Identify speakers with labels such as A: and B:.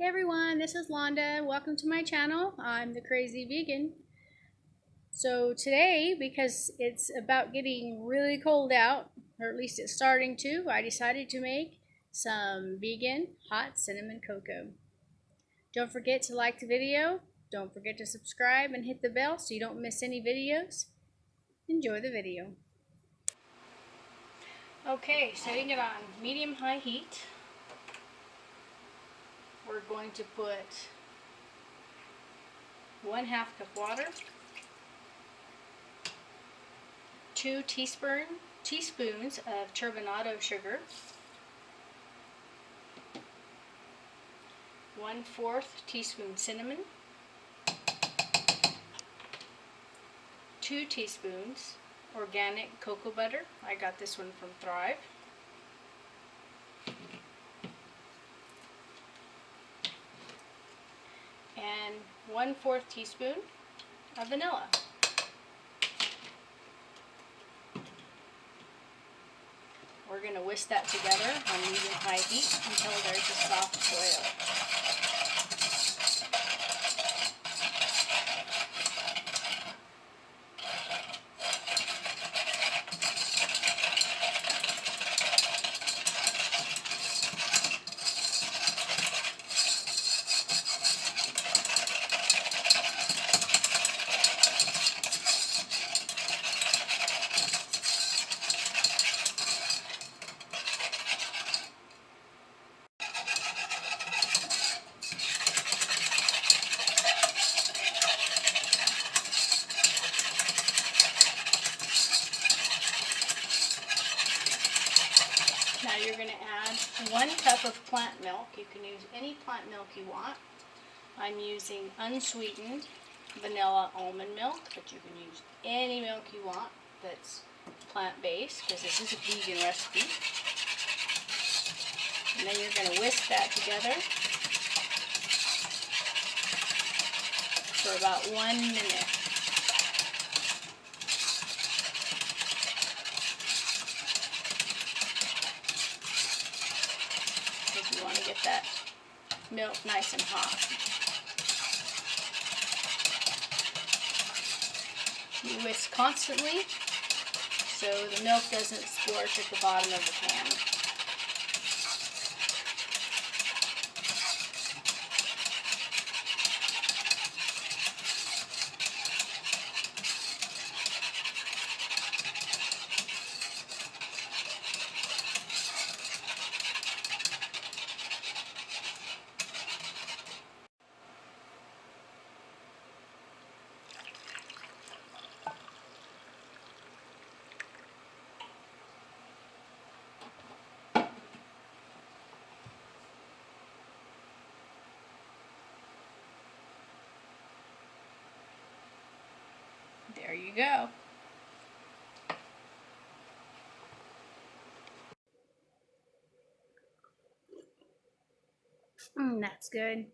A: Hey everyone, this is Londa. Welcome to my channel. I'm the Crazy Vegan. So today, because it's about getting really cold out, or at least it's starting to, I decided to make some vegan hot cinnamon cocoa. Don't forget to like the video, don't forget to subscribe and hit the bell so you don't miss any videos. Enjoy the video. Okay, setting it on medium-high heat. We're going to put 1/2 cup water, 2 teaspoons of turbinado sugar, 1/4 teaspoon cinnamon, 2 teaspoons organic cocoa butter. I got this one from Thrive. And 1/4 teaspoon of vanilla. We're going to whisk that together on medium-high heat until there's a soft oil. Now you're going to add 1 cup of plant milk. You can use any plant milk you want. I'm using unsweetened vanilla almond milk, but you can use any milk you want that's plant-based because this is a vegan recipe. And then you're going to whisk that together for about 1 minute. Because you want to get that milk nice and hot. You whisk constantly so the milk doesn't splurge at the bottom of the pan. There you go. That's good.